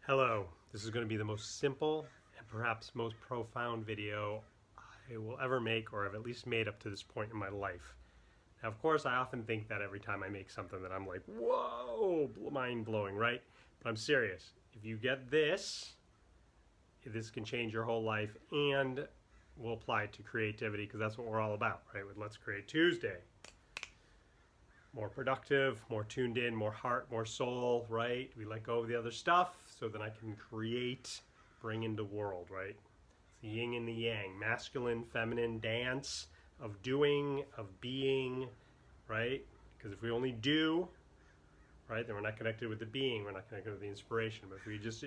Hello, this is going to be the most simple and perhaps most profound video I will ever make or have at least made up to this point in my life. Now, of course, I often think that every time I make something that I'm like, whoa, mind-blowing, right? But I'm serious. If you get this can change your whole life and will apply it to creativity because that's what we're all about, right? With Let's Create Tuesday. More productive, more tuned in, more heart, more soul, right? We let go of the other stuff so that I can create, bring into the world, right? It's the yin and the yang, masculine, feminine dance of doing, of being, right? Because if we only do, right, then we're not connected with the being, we're not connected with the inspiration. But if we just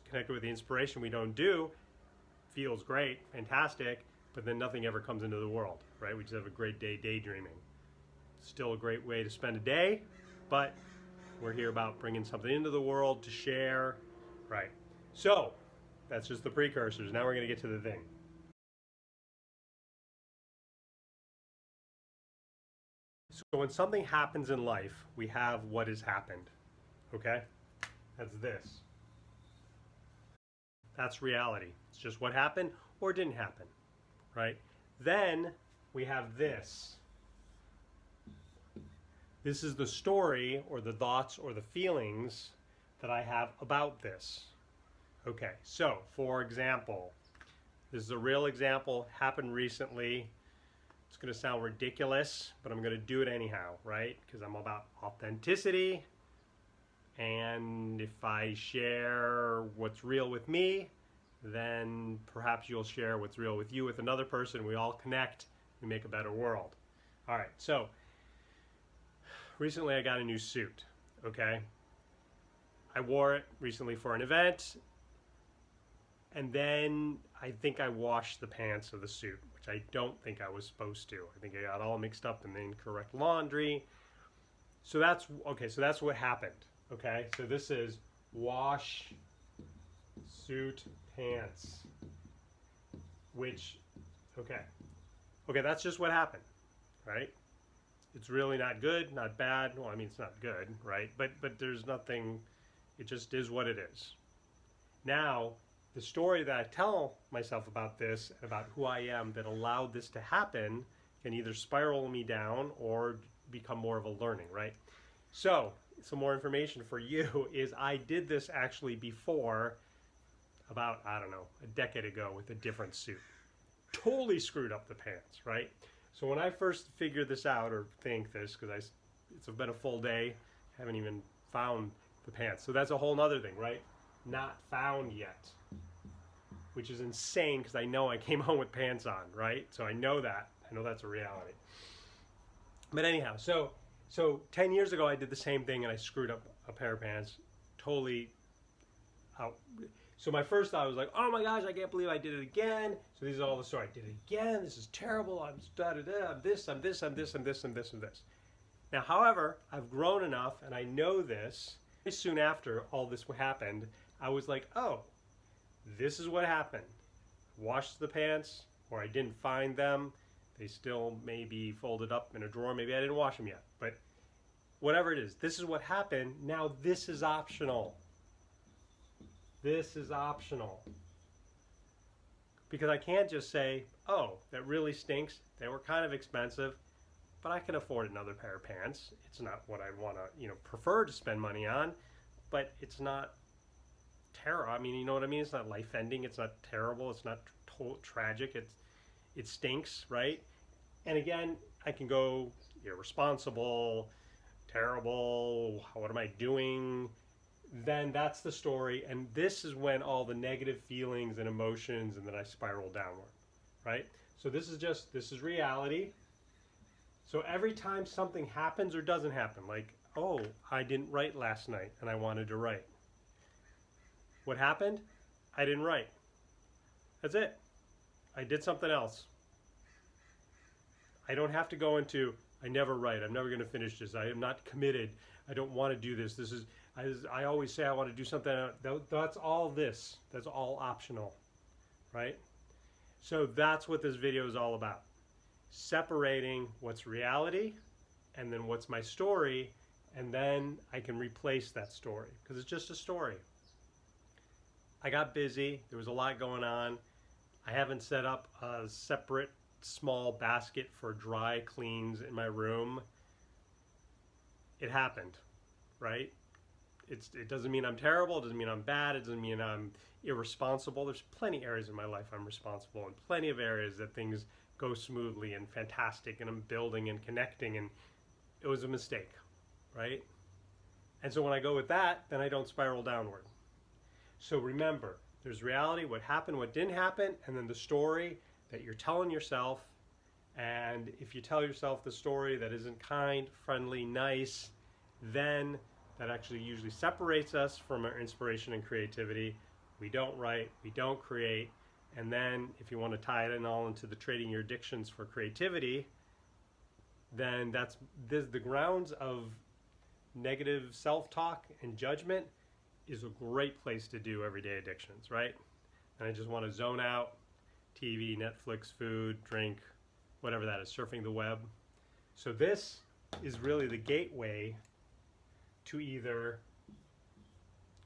connected with the inspiration, we don't do, feels great, fantastic, but then nothing ever comes into the world, right? We just have a great day daydreaming. Still a great way to spend a day, but we're here about bringing something into the world to share, right? So that's just the precursors. Now we're going to get to the thing. So when something happens in life, we have what has happened, okay? That's this. That's reality. It's just what happened or didn't happen, right? Then we have this. This is the story or the thoughts or the feelings that I have about this. Okay, so for example, this is a real example, happened recently. It's going to sound ridiculous, but I'm going to do it anyhow, right? Because I'm about authenticity. And if I share what's real with me, then perhaps you'll share what's real with you with another person. We all connect. We make a better world. All right, so recently I got a new suit, okay? I wore it recently for an event, and then I think I washed the pants of the suit, which I don't think I was supposed to. I think I got all mixed up in the incorrect laundry. So that's, okay, so that's what happened, okay? So this is wash suit pants, which, okay, that's just what happened, right? It's really not good, not bad. Well, I mean, it's not good, right? But there's nothing, it just is what it is. Now, the story that I tell myself about this, about who I am that allowed this to happen, can either spiral me down or become more of a learning, right? So, some more information for you is I did this actually before, about, I don't know, a decade ago with a different suit. Totally screwed up the pants, right? So when I first figured this out, or think this, because it's been a full day, haven't even found the pants. So that's a whole nother thing, right? Not found yet, which is insane because I know I came home with pants on, right? So I know that. I know that's a reality. But anyhow, so 10 years ago I did the same thing and I screwed up a pair of pants, totally out. So my first thought was like, oh my gosh, I can't believe I did it again. So these are all the story. I did it again. This is terrible. I'm this, I'm this, I'm this, I'm this, I'm this, I'm this. Now, however, I've grown enough and I know this. Soon after all this happened, I was like, oh, this is what happened. Washed the pants, or I didn't find them. They still may be folded up in a drawer. Maybe I didn't wash them yet. But whatever it is, this is what happened. Now this is optional. This is optional. Because I can't just say, oh, that really stinks. They were kind of expensive, but I can afford another pair of pants. It's not what I'd want to, prefer to spend money on, but it's not terrible. I mean, you know what I mean? It's not life-ending. It's not terrible. It's not tragic. It stinks, right? And again, I can go irresponsible, terrible, what am I doing? Then that's the story, and this is when all the negative feelings and emotions, and then I spiral downward, right? So this is reality. So every time something happens or doesn't happen, like, oh, I didn't write last night and I wanted to write. What happened? I didn't write. That's it. I did something else. I don't have to go into, I never write, I'm never going to finish this, I am not committed, I don't want to do this, this is, I always say I want to do something, that's all this, that's all optional, right? So that's what this video is all about. Separating what's reality and then what's my story, and then I can replace that story because it's just a story. I got busy. There was a lot going on. I haven't set up a separate small basket for dry cleans in my room. It happened, right? It doesn't mean I'm terrible. It doesn't mean I'm bad. It doesn't mean I'm irresponsible. There's plenty of areas in my life I'm responsible, and plenty of areas that things go smoothly and fantastic, and I'm building and connecting, and it was a mistake, right? And so when I go with that, then I don't spiral downward. So remember, there's reality, what happened, what didn't happen, and then the story that you're telling yourself. And if you tell yourself the story that isn't kind, friendly, nice, then that actually usually separates us from our inspiration and creativity. We don't write, we don't create. And then if you want to tie it in all into the trading your addictions for creativity, then that's the grounds of negative self-talk and judgment is a great place to do everyday addictions, right? And I just want to zone out, TV, Netflix, food, drink, whatever that is, surfing the web. So this is really the gateway to either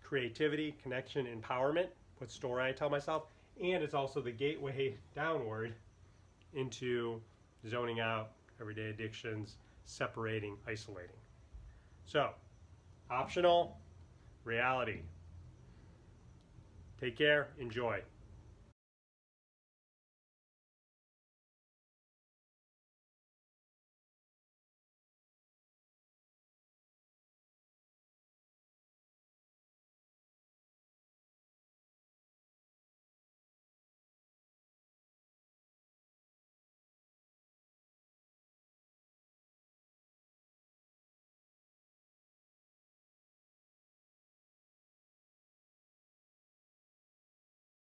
creativity, connection, empowerment, what story I tell myself, and it's also the gateway downward into zoning out, everyday addictions, separating, isolating. So, optional, reality. Take care, enjoy.